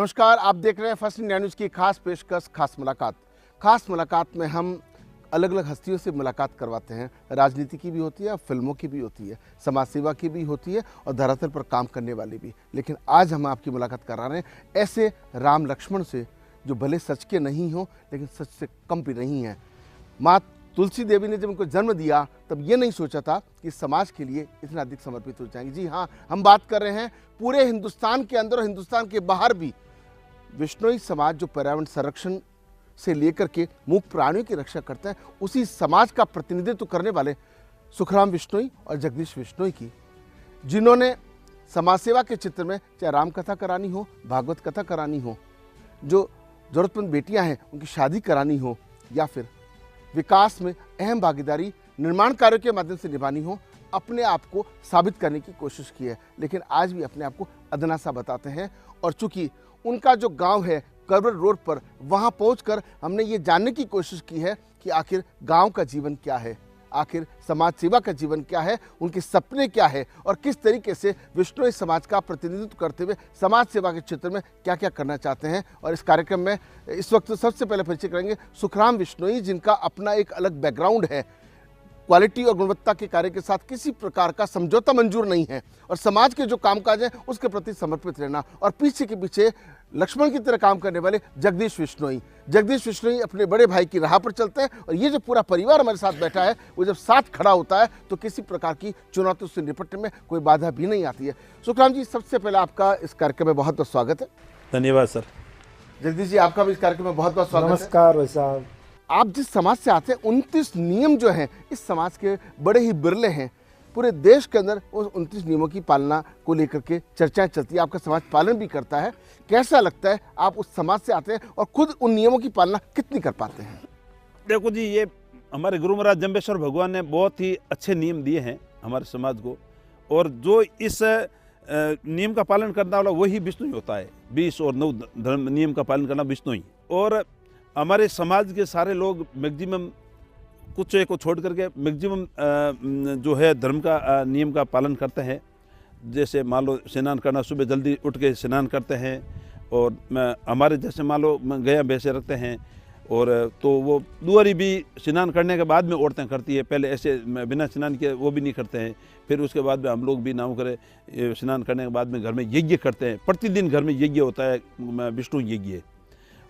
नमस्कार, आप देख रहे हैं फर्स्ट इंडिया न्यूज़ की खास पेशकश खास मुलाकात में हम अलग अलग हस्तियों से मुलाकात करवाते हैं। राजनीति की भी होती है, फिल्मों की भी होती है, समाज सेवा की भी होती है और धरातल पर काम करने वाली भी। लेकिन आज हम आपकी मुलाकात करा रहे हैं ऐसे राम लक्ष्मण से जो भले सच के नहीं हो लेकिन सच से कम भी नहीं है। माँ तुलसी देवी ने जब उनको जन्म दिया तब ये नहीं सोचा था कि समाज के लिए इतना अधिक समर्पित हो जाएंगे। जी हाँ, हम बात कर रहे हैं पूरे हिंदुस्तान के अंदर और हिंदुस्तान के बाहर भी विश्नोई समाज जो पर्यावरण संरक्षण से लेकर के मूक प्राणियों की रक्षा करते हैं, उसी समाज का प्रतिनिधित्व करने वाले सुखराम विश्नोई और जगदीश विश्नोई की, जिन्होंने समाज सेवा के चित्र में चाहे राम कथा करानी हो, भागवत कथा करानी हो, जो जरूरतमंद बेटियां हैं उनकी शादी करानी हो, या फिर विकास में अहम भागीदारी निर्माण कार्यों के माध्यम से निभानी हो, अपने आप को साबित करने की कोशिश की है। लेकिन आज भी अपने आप को अदना सा बताते हैं। और चूंकि उनका जो गांव है करवल रोड पर, वहां पहुंचकर हमने ये जानने की कोशिश की है कि आखिर गांव का जीवन क्या है, आखिर समाज सेवा का जीवन क्या है, उनके सपने क्या है और किस तरीके से विश्नोई समाज का प्रतिनिधित्व करते हुए समाज सेवा के क्षेत्र में क्या क्या करना चाहते हैं। और इस कार्यक्रम में इस वक्त सबसे पहले परिचय करेंगे सुखराम विश्नोई, जिनका अपना एक अलग बैकग्राउंड है। क्वालिटी और गुणवत्ता के कार्य के साथ किसी प्रकार का समझौता मंजूर नहीं है और समाज के जो कामकाज है उसके प्रति समर्पित रहना। और पीछे के पीछे लक्ष्मण की तरह काम करने वाले जगदीश विश्नोई अपने बड़े भाई की राह पर चलते हैं। और ये जो पूरा परिवार हमारे साथ बैठा है, वो जब साथ खड़ा होता है तो किसी प्रकार की चुनौतियों से निपटने में कोई बाधा भी नहीं आती है। सुखराम जी, सबसे पहले आपका इस कार्यक्रम में बहुत बहुत स्वागत है। धन्यवाद सर। जगदीश जी, आपका भी इस कार्यक्रम में बहुत बहुत स्वागत है। नमस्कार भाई साहब। आप जिस समाज से आते हैं, 29 नियम जो हैं इस समाज के बड़े ही बिरले हैं। पूरे देश के अंदर उस 29 नियमों की पालना को लेकर के चर्चाएं चलती है। आपका समाज पालन भी करता है। कैसा लगता है, आप उस समाज से आते हैं और खुद उन नियमों की पालना कितनी कर पाते हैं? देखो जी, ये हमारे गुरु महाराज जम्बेश्वर भगवान ने बहुत ही अच्छे नियम दिए हैं हमारे समाज को, और जो इस नियम का पालन करने वाला वही विष्णु होता है। 20 और 9 धर्म नियम का पालन करना विष्णु ही। और हमारे समाज के सारे लोग मैक्सिमम कुछ एक को छोड़ करके मैक्सिमम जो है धर्म का नियम का पालन करते हैं। जैसे मान लो स्नान करना, सुबह जल्दी उठ के स्नान करते हैं, और हमारे जैसे मान लो गया भैंसे रखते हैं, और तो वो दुआरी भी स्नान करने के बाद में औरतें करती है। पहले ऐसे बिना स्नान किए वो भी नहीं करते हैं। फिर उसके बाद में हम लोग भी नाम करें स्नान करने के बाद में घर में यज्ञ करते हैं। प्रतिदिन घर में यज्ञ होता है, विष्णु यज्ञ।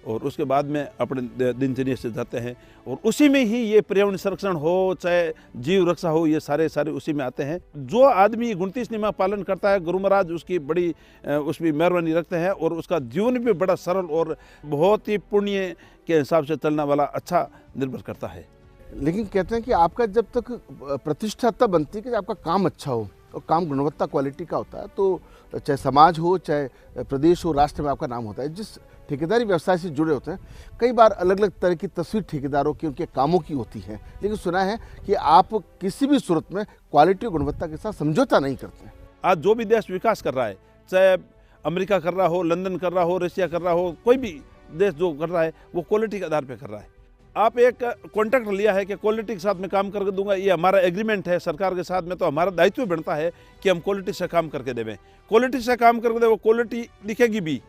और उसके बाद में अपने दिनचर्या से जाते हैं, और उसी में ही ये पर्यावरण संरक्षण हो चाहे जीव रक्षा हो, ये सारे उसी में आते हैं। जो आदमी 29 नियम पालन करता है, गुरु महाराज उसकी बड़ी उसमें मेहरबानी रखते हैं, और उसका जीवन भी बड़ा सरल और बहुत ही पुण्य के हिसाब से चलने वाला अच्छा निर्भर करता है। लेकिन कहते हैं कि आपका जब तक प्रतिष्ठा तब बनती है कि आपका काम अच्छा हो, और काम गुणवत्ता क्वालिटी का होता है, तो चाहे समाज हो चाहे प्रदेश हो, राष्ट्र में आपका नाम होता है। जिस ठेकेदारी व्यवसाय से जुड़े होते हैं, कई बार अलग अलग तरह की तस्वीर ठेकेदारों की, उनके कामों की होती है। लेकिन सुना है कि आप किसी भी सूरत में क्वालिटी और गुणवत्ता के साथ समझौता नहीं करते हैं। आज जो भी देश विकास कर रहा है, चाहे अमेरिका कर रहा हो, लंदन कर रहा हो, रशिया कर रहा हो, कोई भी देश जो कर रहा है वो क्वालिटी के आधार पर कर रहा है। आप एक कॉन्ट्रैक्ट लिया है कि क्वालिटी के साथ में काम करके दूंगा, ये हमारा एग्रीमेंट है सरकार के साथ में, तो हमारा दायित्व बनता है कि हम क्वालिटी से काम करके देवें। क्वालिटी से काम करके दें, वो क्वालिटी दिखेगी भी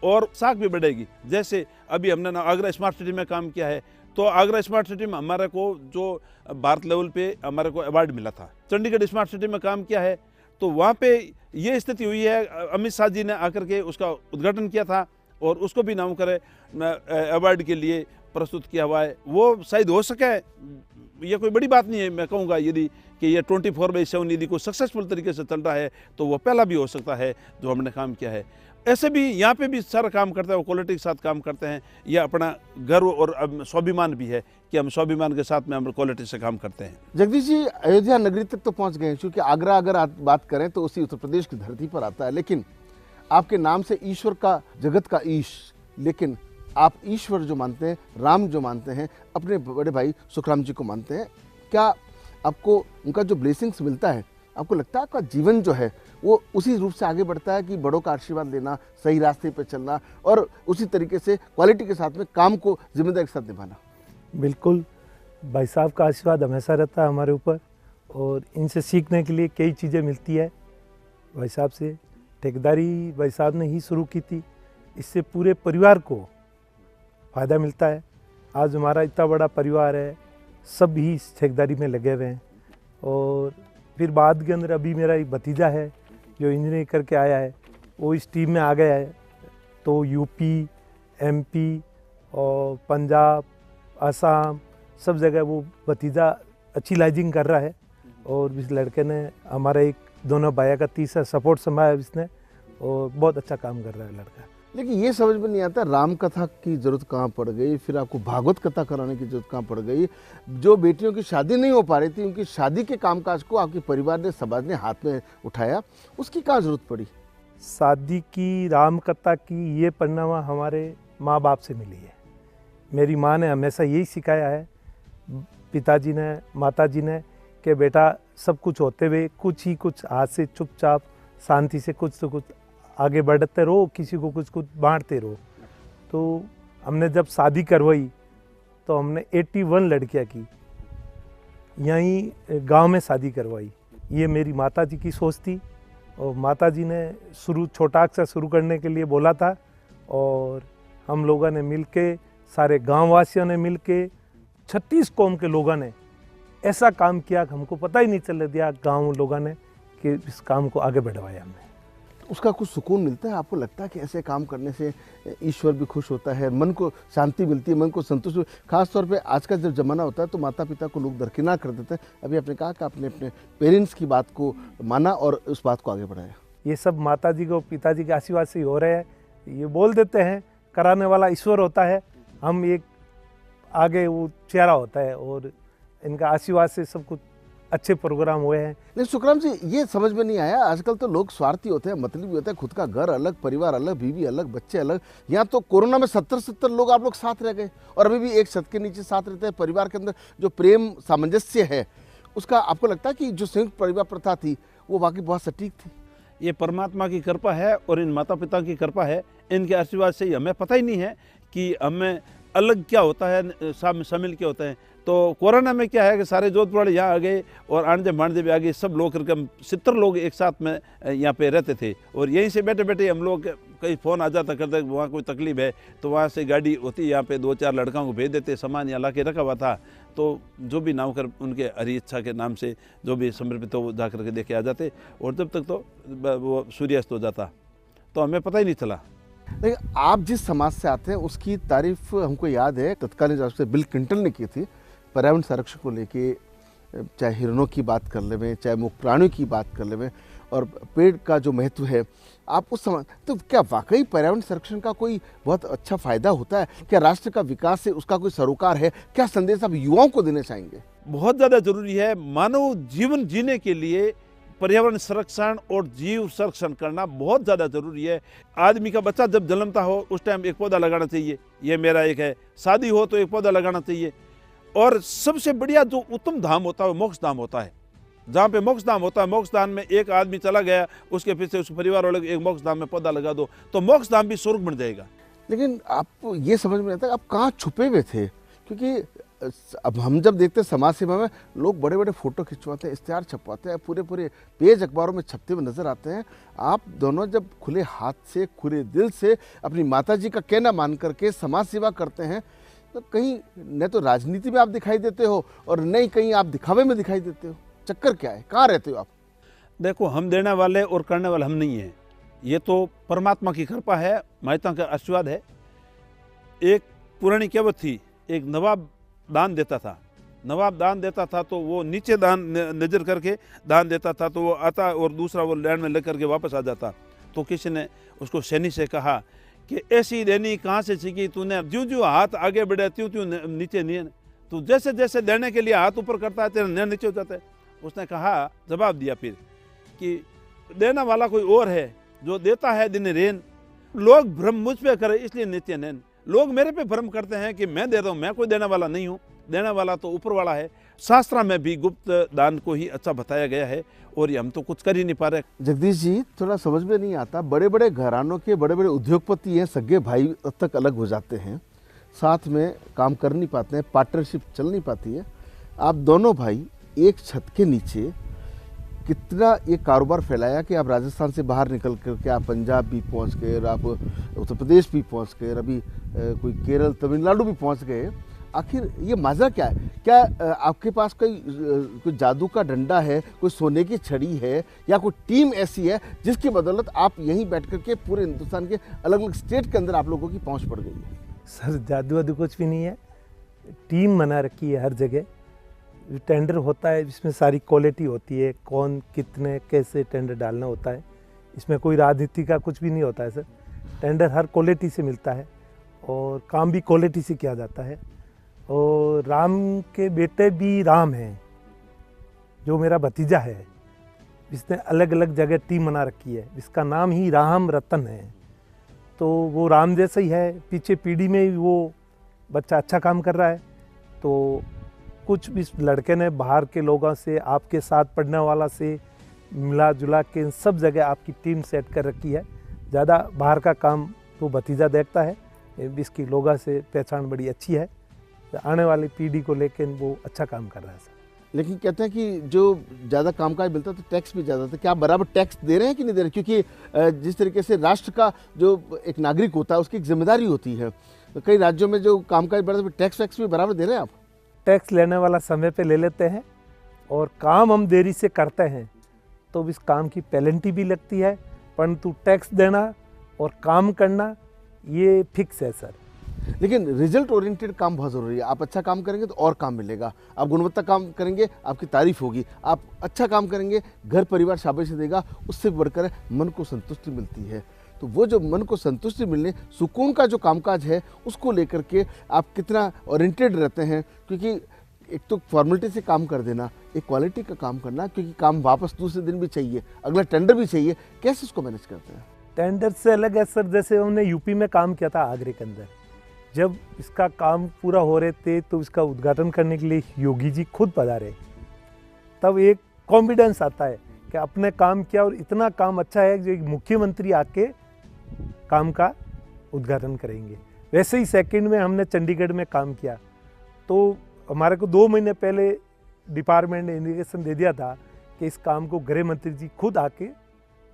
और साख भी बढ़ेगी। जैसे अभी हमने आगरा स्मार्ट सिटी में काम किया है, तो आगरा स्मार्ट सिटी में हमारे को जो भारत लेवल पे हमारे को अवार्ड मिला था। चंडीगढ़ स्मार्ट सिटी में काम किया है, तो वहाँ पे ये स्थिति हुई है, अमित शाह जी ने आकर के उसका उद्घाटन किया था, और उसको भी नाम करे अवार्ड के लिए प्रस्तुत किया हुआ है। वो शायद हो सके, ये कोई बड़ी बात नहीं है। मैं कहूँगा यदि कि ये 24/7 यदि कोई सक्सेसफुल तरीके से चल रहा है, तो वो पहला भी हो सकता है जो हमने काम किया है। ऐसे भी यहाँ पे भी सारा काम करते हैं, वो क्वालिटी के साथ काम करते हैं। यह अपना गर्व और स्वाभिमान भी है कि हम स्वाभिमान के साथ में हम क्वालिटी से काम करते हैं। जगदीश जी, अयोध्या नगरी तक तो पहुँच गए हैं, क्योंकि आगरा अगर आप बात करें तो उसी उत्तर प्रदेश की धरती पर आता है। लेकिन आपके नाम से ईश्वर का, जगत का ईश, लेकिन आप ईश्वर जो मानते हैं, राम जो मानते हैं, अपने बड़े भाई सुखराम जी को मानते हैं। क्या आपको उनका जो ब्लेसिंग्स मिलता है, आपको लगता है आपका जीवन जो है वो उसी रूप से आगे बढ़ता है कि बड़ों का आशीर्वाद लेना, सही रास्ते पर चलना और उसी तरीके से क्वालिटी के साथ में काम को जिम्मेदारी के साथ निभाना? बिल्कुल, भाई साहब का आशीर्वाद हमेशा रहता है हमारे ऊपर, और इनसे सीखने के लिए कई चीज़ें मिलती है। भाई साहब से ठेकेदारी भाई साहब ने ही शुरू की थी, इससे पूरे परिवार को फ़ायदा मिलता है। आज हमारा इतना बड़ा परिवार है, सब ही इस ठेकेदारी में लगे हुए हैं। और फिर बाद के अंदर अभी मेरा एक भतीजा है जो इंजीनियरिंग करके आया है, वो इस टीम में आ गया है। तो यूपी, एमपी और पंजाब, असम सब जगह वो भतीजा अच्छी लाइजिंग कर रहा है। और इस लड़के ने हमारा एक दोनों भाइयों का तीसरा सपोर्ट संभाला इसने, और बहुत अच्छा काम कर रहा है लड़का। लेकिन ये समझ में नहीं आता राम कथा की जरूरत कहाँ पड़ गई, फिर आपको भागवत कथा कराने की जरूरत कहाँ पड़ गई। जो बेटियों की शादी नहीं हो पा रही थी, उनकी शादी के कामकाज को आपके परिवार ने, समाज ने हाथ में उठाया, उसकी कहाँ जरूरत पड़ी? शादी की, राम कथा की ये परिणाम हमारे माँ बाप से मिली है। मेरी माँ ने हमेशा यही सिखाया है, पिताजी ने, माताजी ने, कि बेटा सब कुछ होते हुए कुछ हाथ से चुपचाप शांति से कुछ तो कुछ आगे बढ़ते रहो, किसी को कुछ बांटते रहो। तो हमने जब शादी करवाई तो हमने 81 लड़कियां की, यहीं गांव में शादी करवाई। ये मेरी माताजी की सोच थी, और माताजी ने छोटा सा शुरू करने के लिए बोला था, और हम लोगों ने मिलके, सारे गांव वासियों ने मिलके, 36 कौम के लोगों ने ऐसा काम किया कि हमको पता ही नहीं चलने दिया गांव लोगों ने, कि इस काम को आगे बढ़वाया हमने। उसका कुछ सुकून मिलता है? आपको लगता है कि ऐसे काम करने से ईश्वर भी खुश होता है, मन को शांति मिलती है, मन को संतुष्टि? खास तौर पे आज का जब जमाना होता है तो माता पिता को लोग दरकिनार कर देते हैं। अभी आपने कहा कि आपने अपने पेरेंट्स की बात को माना और उस बात को आगे बढ़ाया। ये सब माताजी को, पिताजी के आशीर्वाद से ही हो रहे हैं। ये बोल देते हैं कराने वाला ईश्वर होता है, हम एक आगे वो चेहरा होता है, और इनका आशीर्वाद से सब कुछ अच्छे प्रोग्राम हुए हैं। लेकिन सुखराम जी, ये समझ में नहीं आया, आजकल तो लोग स्वार्थी होते हैं, मतलबी होते हैं, खुद का घर अलग, परिवार अलग, बीवी अलग, बच्चे अलग। यहाँ तो कोरोना में 70 लोग आप लोग साथ रह गए, और अभी भी एक छत के नीचे साथ रहते हैं। परिवार के अंदर जो प्रेम सामंजस्य है, उसका आपको लगता है कि जो संयुक्त परिवार प्रथा थी वो वाकई बहुत सटीक थी? ये परमात्मा की कृपा है और इन माता पिता की कृपा है। इनके आशीर्वाद से ही हमें पता ही नहीं है कि हमें अलग क्या होता है, शामिल क्या होता है। तो कोरोना में क्या है कि सारे जोधपुर वाले यहाँ आ गए, और आंजे भांजे भी आ गए, सब लोग करके 70 लोग एक साथ में यहाँ पे रहते थे। और यहीं से बैठे बैठे हम लोग, कहीं फ़ोन आ जाता करते, वहाँ कोई तकलीफ है तो वहाँ से गाड़ी होती, यहाँ पे 2-4 लड़कों को भेज देते, सामान यहाँ ला के रखा हुआ था। तो जो भी नाम कर उनके हरी इच्छा के नाम से जो भी समर्पित हो, जा करके देखे आ जाते, और जब तक तो वो सूर्यास्त हो जाता, तो हमें पता ही नहीं चला। लेकिन आप जिस समाज से आते हैं उसकी तारीफ हमको याद है तत्कालीन राष्ट्रपति बिल क्लिंटन ने की थी, पर्यावरण संरक्षण को लेके, चाहे हिरणों की बात कर लें, चाहे मुख प्राणियों की बात कर लें, और पेड़ का जो महत्व है आप उस समय, तो क्या वाकई पर्यावरण संरक्षण का कोई बहुत अच्छा फायदा होता है? क्या राष्ट्र का विकास से उसका कोई सरोकार है? क्या संदेश आप युवाओं को देना चाहेंगे? बहुत ज़्यादा जरूरी है। मानव जीवन जीने के लिए पर्यावरण संरक्षण और जीव संरक्षण करना बहुत ज़्यादा जरूरी है। आदमी का बच्चा जब जन्मता हो उस टाइम एक पौधा लगाना चाहिए, ये मेरा एक है। शादी हो तो एक पौधा लगाना चाहिए। और सबसे बढ़िया जो उत्तम धाम होता है वो मोक्ष धाम होता है। जहाँ पे मोक्ष धाम होता है, मोक्ष धाम में एक आदमी चला गया, उसके पीछे उस परिवार वाले एक मोक्ष धाम में पौधा लगा दो, तो मोक्ष धाम भी स्वर्ग बन जाएगा। लेकिन आपको ये समझ में आता है आप कहाँ छुपे हुए थे? क्योंकि अब हम जब देखते हैं समाज सेवा में लोग बड़े बड़े फोटो खिंचवाते हैं, इश्तेहार छपवाते हैं, पूरे पेज अखबारों में छपते हुए नजर आते हैं। आप दोनों जब खुले हाथ से, खुले दिल से अपनी माताजी का कहना मान करके समाज सेवा करते हैं, तो कहीं न तो राजनीति में आप दिखाई देते हो और न ही कहीं आप दिखावे में दिखाई देते हो। चक्कर क्या है, कहाँ रहते हो आप? देखो, हम देने वाले और करने वाले हम नहीं हैं, ये तो परमात्मा की कृपा है, माता का आशीर्वाद है। एक पुरानी कहावत थी, एक नवाब दान देता था। नवाब दान देता था तो वो नीचे दान नजर करके दान देता था, तो वो आता और दूसरा वो लैंड में लेकर के वापस आ जाता। तो किसी ने उसको सैनी से कहा कि ऐसी देनी कहाँ से सीखी तूने? ज्यों ज्यों हाथ आगे बढ़े त्यों त्यों नीचे नहीं, तो जैसे जैसे देने के लिए हाथ ऊपर करता है तेरा नैन नीचे हो जाता है। उसने कहा, जवाब दिया फिर कि देना वाला कोई और है, जो देता है दिन रेन। लोग भ्रम मुझ पे करे इसलिए नीचे नैन। लोग मेरे पे भ्रम करते हैं कि मैं दे रहा हूँ, मैं कोई देने वाला नहीं हूँ, देने वाला तो ऊपर वाला है। शास्त्र में भी गुप्त दान को ही अच्छा बताया गया है, और ये हम तो कुछ कर ही नहीं पा रहे। जगदीश जी, थोड़ा समझ में नहीं आता, बड़े बड़े घरानों के बड़े बड़े उद्योगपति हैं, सगे भाई तक अलग हो जाते हैं, साथ में काम कर नहीं पाते हैं, पार्टनरशिप चल नहीं पाती है। आप दोनों भाई एक छत के नीचे कितना ये कारोबार फैलाया कि आप राजस्थान से बाहर निकल करके आप पंजाब भी पहुंच गए और आप उत्तर प्रदेश भी पहुंच गए और अभी कोई केरल तमिलनाडु भी पहुंच गए। आखिर ये माजरा क्या है? क्या आपके पास कोई जादू का डंडा है, कोई सोने की छड़ी है, या कोई टीम ऐसी है जिसकी बदौलत आप यहीं बैठ करके पूरे हिंदुस्तान के अलग अलग स्टेट के अंदर आप लोगों की पहुंच पड़ गई है? सर जादू वादू कुछ भी नहीं है, टीम बना रखी है हर जगह। टेंडर होता है, इसमें सारी क्वालिटी होती है, कौन कितने कैसे टेंडर डालना होता है। इसमें कोई राजनीति का कुछ भी नहीं होता है सर। टेंडर हर क्वालिटी से मिलता है और काम भी क्वालिटी से किया जाता है। और राम के बेटे भी राम हैं, जो मेरा भतीजा है, इसने अलग अलग जगह टीम बना रखी है, इसका नाम ही राम रतन है। तो वो राम जैसा ही है, पीछे पीढ़ी में भी वो बच्चा अच्छा काम कर रहा है। तो कुछ इस लड़के ने बाहर के लोगों से, आपके साथ पढ़ने वाला से मिला जुला के इन सब जगह आपकी टीम सेट कर रखी है। ज़्यादा बाहर का काम तो भतीजा देखता है, इसकी लोगों से पहचान बड़ी अच्छी है। आने वाली पीढ़ी को लेकर वो अच्छा काम कर रहा है सर। लेकिन कहते हैं कि जो ज़्यादा कामकाज मिलता है तो टैक्स भी ज़्यादा था। क्या आप बराबर टैक्स दे रहे हैं कि नहीं दे रहे? क्योंकि जिस तरीके से राष्ट्र का जो एक नागरिक होता है उसकी एक जिम्मेदारी होती है। तो कई राज्यों में जो कामकाज बढ़ता है टैक्स वैक्स भी बराबर दे रहे हैं आप? टैक्स लेने वाला समय पे ले लेते हैं और काम हम देरी से करते हैं तो इस काम की पेनल्टी भी लगती है, परंतु टैक्स देना और काम करना ये फिक्स है सर। लेकिन रिजल्ट ओरिएंटेड काम बहुत ज़रूरी है। आप अच्छा काम करेंगे तो और काम मिलेगा, आप गुणवत्ता काम करेंगे आपकी तारीफ होगी, आप अच्छा काम करेंगे घर परिवार शाबाशी देगा, उससे बढ़कर मन को संतुष्टि मिलती है। तो वो जो मन को संतुष्टि मिलने, सुकून का जो कामकाज है, उसको लेकर के आप कितना ओरिएंटेड रहते हैं। क्योंकि एक तो फॉर्मेलिटी से काम कर देना, एक क्वालिटी का काम करना, क्योंकि काम वापस दूसरे दिन भी चाहिए, अगला टेंडर भी चाहिए। कैसे उसको मैनेज करते हैं? टेंडर से अलग है सर। जैसे हमने यूपी में काम किया था आगरे के अंदर, जब इसका काम पूरा हो रहे थे तो इसका उद्घाटन करने के लिए योगी जी खुद पधारे, तब एक कॉन्फिडेंस आता है कि अपने काम किया और इतना काम अच्छा है जो मुख्यमंत्री आके काम का उद्घाटन करेंगे। वैसे ही सेकंड में हमने चंडीगढ़ में काम किया तो हमारे को 2 महीने पहले डिपार्टमेंट ने इंडिकेशन दे दिया था कि इस काम को गृह मंत्री जी खुद आके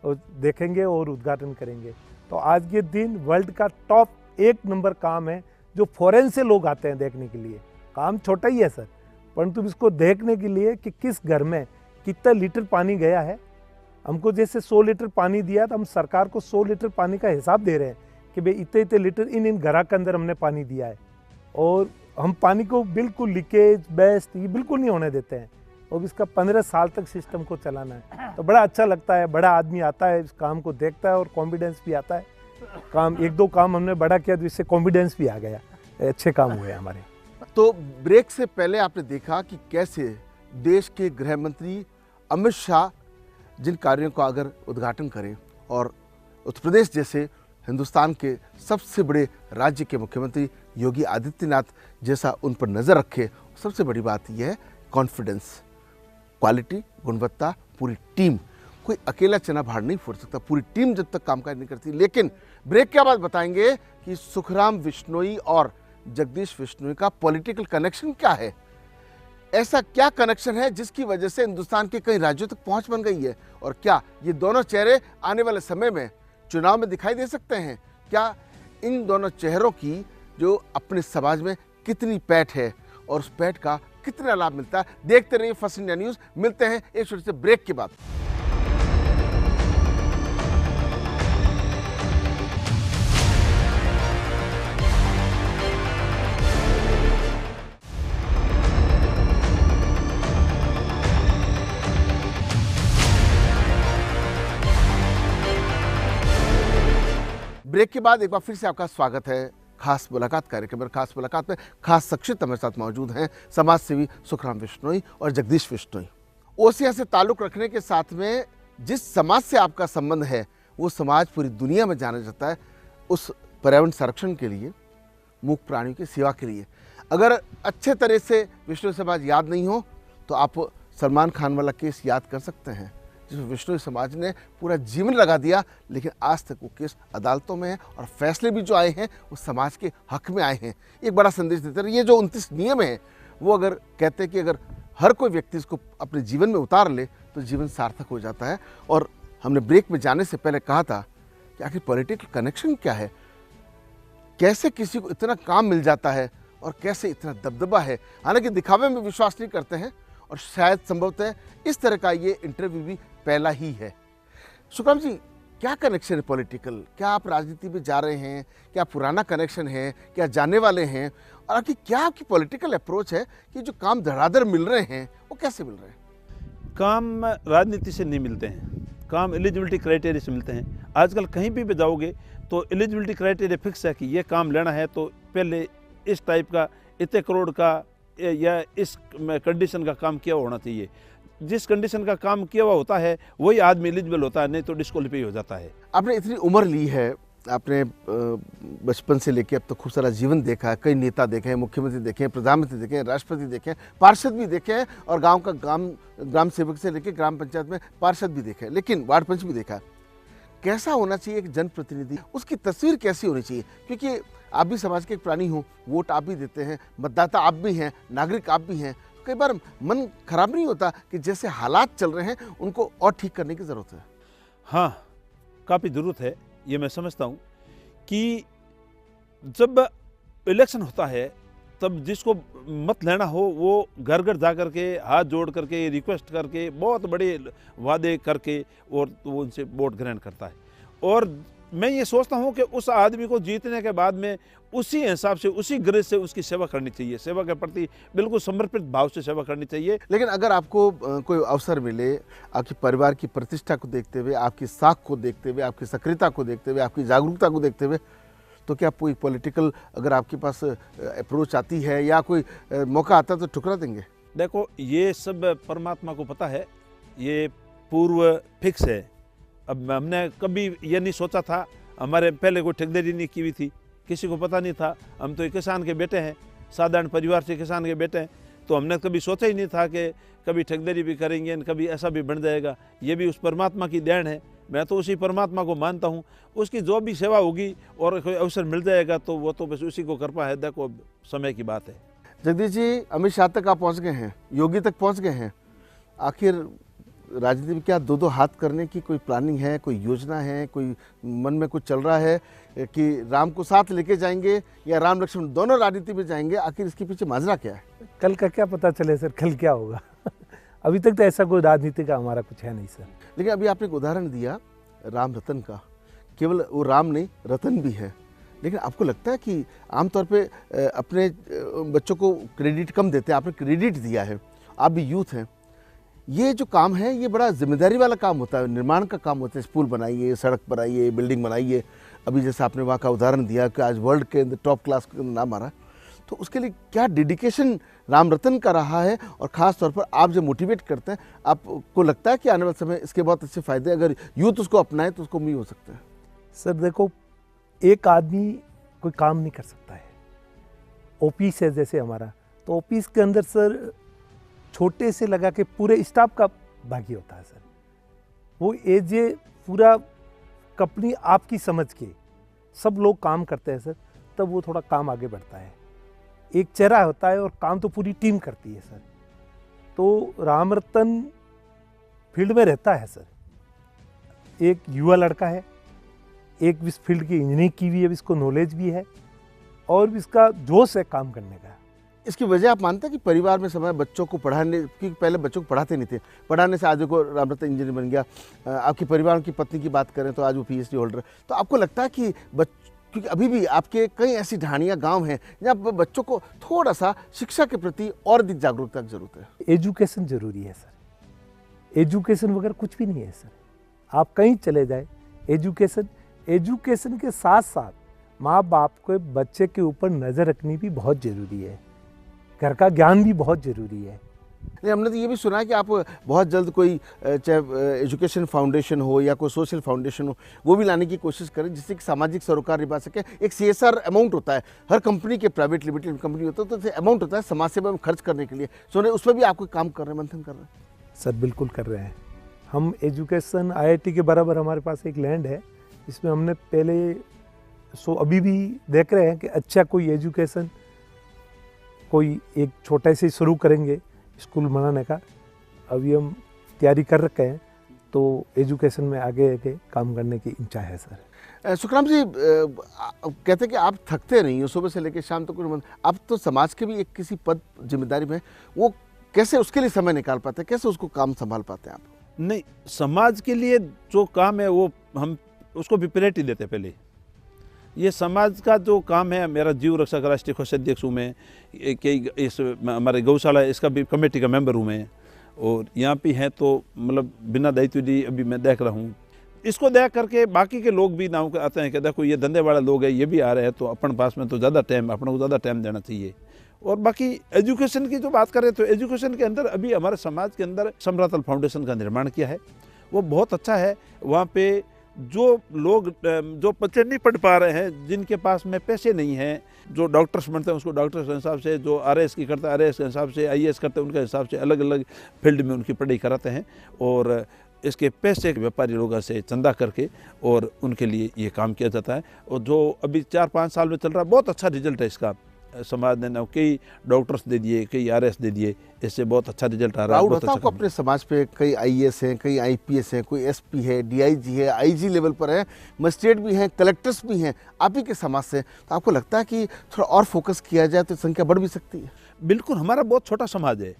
और देखेंगे और उद्घाटन करेंगे। तो आज के दिन वर्ल्ड का टॉप 1 नंबर काम है, जो फॉरेन से लोग आते हैं देखने के लिए। काम छोटा ही है सर, परंतु इसको देखने के लिए कि किस घर में कितना लीटर पानी गया है। हमको जैसे 100 लीटर पानी दिया तो हम सरकार को 100 लीटर पानी का हिसाब दे रहे हैं कि भाई इतने इतने लीटर इन घरा के अंदर हमने पानी दिया है। और हम पानी को बिल्कुल लीकेज बेस्ट ये बिल्कुल नहीं होने देते हैं। और इसका 15 साल तक सिस्टम को चलाना है, तो बड़ा अच्छा लगता है। बड़ा आदमी आता है, इस काम को देखता है और कॉन्फिडेंस भी आता है। काम 1-2 काम हमने बड़ा किया तो इससे कॉन्फिडेंस भी आ गया, अच्छे काम हुए हमारे। तो ब्रेक से पहले आपने देखा कि कैसे देश के गृह मंत्री अमित शाह जिन कार्यों का अगर उद्घाटन करें और उत्तर प्रदेश जैसे हिंदुस्तान के सबसे बड़े राज्य के मुख्यमंत्री योगी आदित्यनाथ जैसा उन पर नज़र रखे, सबसे बड़ी बात यह है कॉन्फिडेंस, क्वालिटी, गुणवत्ता, पूरी टीम। कोई अकेला चना भाड़ नहीं फोड़ सकता, पूरी टीम जब तक कामकाज नहीं करती। लेकिन ब्रेक के बाद बताएंगे कि सुखराम बिश्नोई और जगदीश बिश्नोई का पॉलिटिकल कनेक्शन क्या है। ऐसा क्या कनेक्शन है जिसकी वजह से हिंदुस्तान के कई राज्यों तक पहुंच बन गई है, और क्या ये दोनों चेहरे आने वाले समय में चुनाव में दिखाई दे सकते हैं? क्या इन दोनों चेहरों की जो अपने समाज में कितनी पैठ है और उस पैठ का कितना लाभ मिलता है? देखते रहिए फर्स्ट इंडिया न्यूज़। मिलते हैं एक छोटे से ब्रेक के बाद। ब्रेक के बाद एक बार फिर से आपका स्वागत है खास मुलाकात कार्यक्रम में। खास मुलाकात में खास शख्सियत हमारे साथ मौजूद हैं, समाज सेवी सुखराम बिश्नोई और जगदीश बिश्नोई। ओसिया से ताल्लुक़ रखने के साथ में जिस समाज से आपका संबंध है वो समाज पूरी दुनिया में जाना जाता है उस पर्यावरण संरक्षण के लिए, मूक प्राणियों की सेवा के लिए। अगर अच्छे तरह से बिश्नोई समाज याद नहीं हो तो आप सलमान खान वाला केस याद कर सकते हैं, जिसमें बिश्नोई समाज ने पूरा जीवन लगा दिया, लेकिन आज तक वो केस अदालतों में है और फैसले भी जो आए हैं वो समाज के हक में आए हैं। एक बड़ा संदेश देते हैं। ये जो 29 नियम हैं वो अगर कहते हैं कि अगर हर कोई व्यक्ति इसको अपने जीवन में उतार ले तो जीवन सार्थक हो जाता है। और हमने ब्रेक में जाने से पहले कहा था कि आखिर पॉलिटिकल कनेक्शन क्या है, कैसे किसी को इतना काम मिल जाता है और कैसे इतना दबदबा है। हालांकि दिखावे में विश्वास नहीं करते हैं और शायद संभवतः इस तरह का ये इंटरव्यू भी पहला ही है। सुखराम जी, क्या कनेक्शन है पॉलिटिकल? क्या आप राजनीति में जा रहे हैं? क्या पुराना कनेक्शन है? क्या जाने वाले हैं? और आखिर क्या आपकी पॉलिटिकल अप्रोच है कि जो काम धड़ाधड़ मिल रहे हैं वो कैसे मिल रहे हैं? काम राजनीति से नहीं मिलते हैं, काम एलिजिबिलिटी क्राइटेरिया से मिलते हैं। आजकल कहीं भी जाओगे तो एलिजिबिलिटी क्राइटेरिया फिक्स है कि ये काम लेना है तो पहले इस टाइप का, इतने करोड़ का या इस कंडीशन का काम किया होना चाहिए। जिस कंडीशन का काम किया हुआ होता है वही आदमी एलिजिबल होता है, नहीं तो डिस्क्वालीफाई हो जाता है। आपने इतनी उम्र ली है, आपने बचपन से लेकर अब तक खूब सारा जीवन देखा है, कई नेता देखे हैं, मुख्यमंत्री देखे हैं, प्रधानमंत्री देखे हैं, राष्ट्रपति देखे हैं, पार्षद भी देखे हैं और गांव का ग्राम सेवक से लेकर ग्राम पंचायत में पार्षद भी देखे हैं, लेकिन वार्ड पंच भी देखा है। कैसा होना चाहिए एक जनप्रतिनिधि, उसकी तस्वीर कैसी होनी चाहिए? क्योंकि आप भी समाज के एक प्राणी हो, वोट आप भी देते हैं, मतदाता आप भी हैं, नागरिक आप भी हैं। कई बार मन खराब नहीं होता कि जैसे हालात चल रहे हैं उनको और ठीक करने की ज़रूरत है? हाँ, काफ़ी ज़रूरत है, ये मैं समझता हूँ कि जब इलेक्शन होता है तब जिसको मत लेना हो वो घर घर जा करके हाथ जोड़ करके रिक्वेस्ट करके बहुत बड़े वादे करके और वो उनसे वोट ग्रहण करता है। और मैं ये सोचता हूँ कि उस आदमी को जीतने के बाद में उसी हिसाब से, उसी गरज से उसकी सेवा करनी चाहिए, सेवा के प्रति बिल्कुल समर्पित भाव से सेवा करनी चाहिए। लेकिन अगर आपको कोई अवसर मिले, आपके परिवार की प्रतिष्ठा को देखते हुए, आपकी साख को देखते हुए, आपकी सक्रियता को देखते हुए, आपकी जागरूकता को देखते हुए, तो क्या कोई पॉलिटिकल अगर आपके पास अप्रोच आती है या कोई मौका आता है तो ठुकरा देंगे? देखो, ये सब परमात्मा को पता है, ये पूर्व फिक्स है। अब हमने कभी ये नहीं सोचा था, हमारे पहले कोई ठेकेदारी नहीं की हुई थी, किसी को पता नहीं था। हम तो एक किसान के बेटे हैं, साधारण परिवार से किसान के बेटे हैं, तो हमने कभी सोचा ही नहीं था कि कभी ठेकेदारी भी करेंगे, कभी ऐसा भी बन जाएगा। ये भी उस परमात्मा की देन है। मैं तो उसी परमात्मा को मानता हूँ, उसकी जो भी सेवा होगी और कोई अवसर मिल जाएगा तो वो तो बस उसी को कृपा है। देखो, समय की बात है। जगदीश जी, अमित शाह तक आप पहुँच गए हैं, योगी तक पहुँच गए हैं। आखिर राजनीति में क्या दो हाथ करने की कोई प्लानिंग है, कोई योजना है, कोई मन में कुछ चल रहा है कि राम को साथ लेके जाएंगे या राम लक्ष्मण दोनों राजनीति में जाएंगे? आखिर इसके पीछे माजरा क्या है? कल का क्या पता चले सर, कल क्या होगा। अभी तक तो ऐसा कोई राजनीति का हमारा कुछ है नहीं सर। लेकिन अभी आपने एक उदाहरण दिया राम रतन का, केवल वो राम नहीं, रतन भी है। लेकिन आपको लगता है कि आमतौर पे अपने बच्चों को क्रेडिट कम देते हैं? आपने क्रेडिट दिया है, आप भी यूथ हैं। ये जो काम है ये बड़ा जिम्मेदारी वाला काम होता है, निर्माण का काम होता है। स्कूल बनाइए, सड़क बनाइए, बिल्डिंग बनाइए। अभी जैसे आपने वहाँ का उदाहरण दिया कि आज वर्ल्ड के अंदर टॉप क्लास का नाम आ रहा है, तो उसके लिए क्या डेडिकेशन राम रतन का रहा है? और ख़ास तौर पर आप जो मोटिवेट करते हैं, आपको लगता है कि आने वाले समय इसके बहुत अच्छे फ़ायदे, अगर यूथ उसको अपनाए तो उसको भी हो सकता है? सर देखो, एक आदमी कोई काम नहीं कर सकता है। ऑफिस है जैसे हमारा, तो ऑफिस के अंदर सर छोटे से लगा के पूरे स्टाफ का भागी होता है सर। वो एज ए पूरा कंपनी आपकी समझ के सब लोग काम करते हैं सर, तब वो थोड़ा काम आगे बढ़ता है। एक चेहरा होता है और काम तो पूरी टीम करती है सर। तो राम रतन फील्ड में रहता है सर, एक युवा लड़का है, एक इस फील्ड की इंजीनियरिंग की हुई है, इसको नॉलेज भी है और इसका जोश है काम करने का। इसकी वजह आप मानते हैं कि परिवार में समय बच्चों को पढ़ाने, क्योंकि पहले बच्चों को पढ़ाते नहीं थे, पढ़ाने से आज को राम रतन इंजीनियर बन गया। आपके परिवार की पत्नी की बात करें तो आज वो PhD होल्डर है। तो आपको लगता है कि क्योंकि अभी भी आपके कई ऐसी ढाणियाँ गांव हैं जहाँ बच्चों को थोड़ा सा शिक्षा के प्रति और अधिक जागरूकता की जरूरत है? एजुकेशन जरूरी है सर, एजुकेशन वगैरह कुछ भी नहीं है सर। आप कहीं चले जाए, एजुकेशन के साथ साथ माँ बाप को बच्चे के ऊपर नज़र रखनी भी बहुत ज़रूरी है, घर का ज्ञान भी बहुत ज़रूरी है। हमने तो ये भी सुना है कि आप बहुत जल्द कोई चाहे एजुकेशन फाउंडेशन हो या कोई सोशल फाउंडेशन हो, वो भी लाने की कोशिश करें जिससे कि सामाजिक सरोकार निभा सके। एक CSR अमाउंट होता है हर कंपनी के, प्राइवेट लिमिटेड कंपनी होता है तो अमाउंट होता है समाज सेवा में खर्च करने के लिए। सुने उसमें भी आपको काम कर रहे हैं, मंथन कर रहे हैं? सर बिल्कुल कर रहे हैं हम। एजुकेशन IIT के बराबर हमारे पास एक लैंड है, इसमें हमने पहले अभी भी देख रहे हैं कि अच्छा कोई एजुकेशन, कोई एक छोटे से शुरू करेंगे स्कूल बनाने का अभी हम तैयारी कर रखे हैं, तो एजुकेशन में आगे आगे काम करने की इच्छा है सर। सुखराम जी, कहते हैं कि आप थकते नहीं हो, सुबह से लेकर शाम तक आप तो समाज के भी एक किसी पद जिम्मेदारी में, वो कैसे उसके लिए समय निकाल पाते हैं, कैसे उसको काम संभाल पाते हैं आप? नहीं, समाज के लिए जो काम है वो हम उसको भी प्रायोरिटी देते हैं पहले। ये समाज का जो काम है, मेरा जीव रक्षा का राष्ट्रीय कोषाध्यक्ष हूँ मैं, इस हमारे गौशाला है इसका भी कमेटी का मेंबर हूँ मैं, और यहाँ पे हैं तो मतलब बिना दायित्व दी अभी मैं देख रहा हूँ। इसको देख करके बाकी के लोग भी नाम आते हैं कि देखो ये धंधे वाले लोग हैं, ये भी आ रहे हैं, तो अपन पास में तो ज़्यादा टाइम, अपन को ज़्यादा टाइम देना चाहिए। और बाकी एजुकेशन की जो बात करें तो एजुकेशन के अंदर अभी हमारे समाज के अंदर समरातल फाउंडेशन का निर्माण किया है, वो बहुत अच्छा है। वहाँ पे जो लोग जो बच्चे नहीं पढ़ पा रहे हैं, जिनके पास में पैसे नहीं हैं, जो डॉक्टर्स बनते हैं उसको डॉक्टर्स के हिसाब से, जो आरएएस की करते हैं आरएएस के हिसाब से, आईएएस करते हैं उनके हिसाब से अलग अलग फील्ड में उनकी पढ़ाई कराते हैं, और इसके पैसे व्यापारी लोगों से चंदा करके और उनके लिए ये काम किया जाता है। और जो अभी 4-5 साल में चल रहा है, बहुत अच्छा रिजल्ट है इसका। समाज ने कई डॉक्टर्स दे दिए, कई आरएएस दे दिए, इससे बहुत अच्छा रिजल्ट आ रहा है। होता आपको अपने समाज पे कई आईएएस हैं, कई आईपीएस हैं, कोई एसपी है, डीआईजी है, आईजी लेवल पर है, मजिस्ट्रेट भी हैं, कलेक्टर्स भी हैं, आप ही के समाज से, तो आपको लगता है कि थोड़ा और फोकस किया जाए तो संख्या बढ़ भी सकती है? बिल्कुल, हमारा बहुत छोटा समाज है।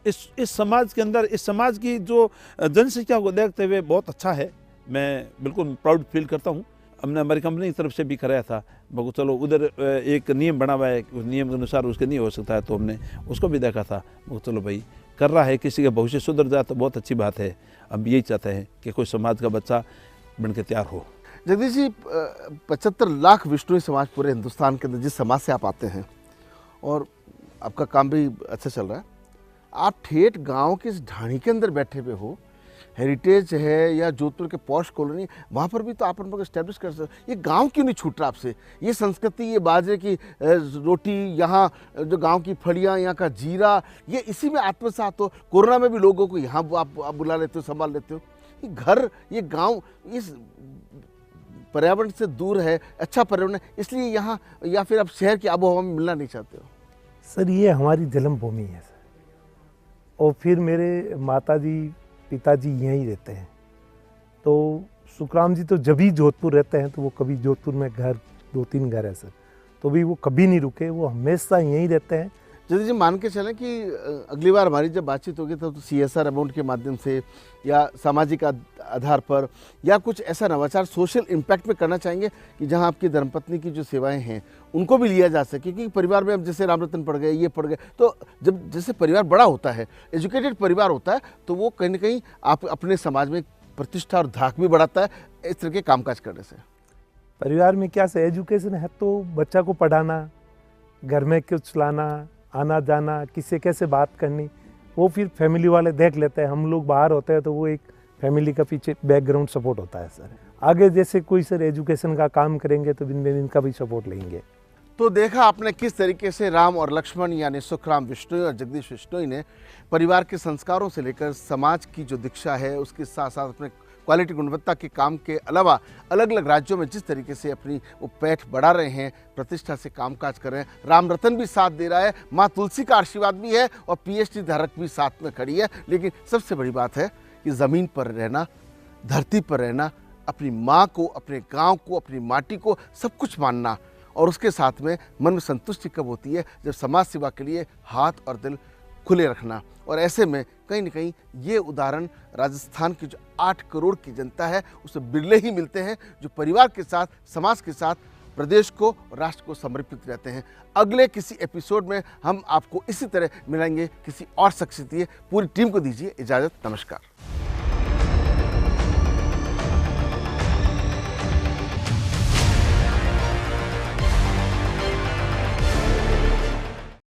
इस समाज के अंदर, इस समाज की जो जनसंख्या को देखते हुए बहुत अच्छा है, मैं बिल्कुल प्राउड फील करता हूँ। हमने हमारी कंपनी की तरफ से भी कराया था, मगर चलो उधर एक नियम बना हुआ है, उस नियम के अनुसार उसके नहीं हो सकता है, तो हमने उसको भी देखा था, मगर चलो भाई कर रहा है, किसी का भविष्य सुधर जाए तो बहुत अच्छी बात है। हम यही चाहते हैं कि कोई समाज का बच्चा बन के तैयार हो। जगदीश जी, 75 लाख विष्णुई समाज पूरे हिंदुस्तान के अंदर, जिस समाज से आप आते हैं और आपका काम भी अच्छा चल रहा है, आप ठेठ गांव के इस ढाणी के अंदर बैठे हुए हो, हेरिटेज है या जोधपुर के पॉश कॉलोनी, वहाँ पर भी तो आप उनको इस्टेब्लिश कर सकते। ये गांव क्यों नहीं छूट रहा आपसे? ये संस्कृति, ये बाजरे की रोटी, यहाँ जो गांव की फलियाँ, यहाँ का जीरा, ये इसी में आत्मसात हो। कोरोना में भी लोगों को यहाँ आप बुला लेते हो, संभाल लेते हो। ये घर, ये गाँव इस पर्यावरण से दूर है, अच्छा पर्यावरण है, इसलिए यहाँ, या फिर आप शहर की आबो हवा में मिलना नहीं चाहते हो? सर, ये हमारी जन्मभूमि है सर, और फिर मेरे माताजी पिताजी यहीं रहते हैं, तो सुखराम जी तो जब भी जोधपुर रहते हैं तो वो कभी जोधपुर में घर 2-3 घर है सर, तो भी वो कभी नहीं रुके, वो हमेशा यहीं रहते हैं। जल्दी जी, मान के चलें कि अगली बार हमारी जब बातचीत होगी तो CSR अमाउंट के माध्यम से या सामाजिक आधार पर या कुछ ऐसा नवाचार सोशल इम्पैक्ट में करना चाहेंगे कि जहां आपकी धर्मपत्नी की जो सेवाएं हैं उनको भी लिया जा सके, क्योंकि परिवार में अब जैसे राम रतन पढ़ गए, ये पढ़ गए, तो जब जैसे परिवार बड़ा होता है, एजुकेटेड परिवार होता है, तो वो कहीं ना कहीं आप अपने समाज में प्रतिष्ठा और धाक भी बढ़ाता है इस तरह के कामकाज करने से। परिवार में क्या से एजुकेशन है तो बच्चा को पढ़ाना, घर में कुछ लाना, आना जाना, किससे कैसे बात करनी, वो फिर फैमिली वाले देख लेते हैं। हम लोग बाहर होते हैं तो वो एक फैमिली का पीछे बैकग्राउंड सपोर्ट होता है सर। आगे जैसे कोई सर एजुकेशन का काम करेंगे तो इनका भी सपोर्ट लेंगे। तो देखा आपने किस तरीके से राम और लक्ष्मण यानी सुखराम विष्णुई और जगदीश विष्णुई ने परिवार के संस्कारों से लेकर समाज की जो दीक्षा है उसके साथ साथ अपने क्वालिटी गुणवत्ता के काम के अलावा अलग अलग राज्यों में जिस तरीके से अपनी वो पैठ बढ़ा रहे हैं, प्रतिष्ठा से कामकाज कर रहे हैं। राम रतन भी साथ दे रहा है, माँ तुलसी का आशीर्वाद भी है और PhD धारक भी साथ में खड़ी है। लेकिन सबसे बड़ी बात है कि ज़मीन पर रहना, धरती पर रहना, अपनी माँ को, अपने गाँव को, अपनी माटी को सब कुछ मानना, और उसके साथ में मन में संतुष्टि कब होती है? जब समाज सेवा के लिए हाथ और दिल खुले रखना। और ऐसे में कहीं न कहीं ये उदाहरण राजस्थान की जो 8 करोड़ की जनता है उसे बिरले ही मिलते हैं जो परिवार के साथ, समाज के साथ, प्रदेश को, राष्ट्र को समर्पित रहते हैं। अगले किसी एपिसोड में हम आपको इसी तरह मिलेंगे किसी और शख्सियत। पूरी टीम को दीजिए इजाज़त। नमस्कार।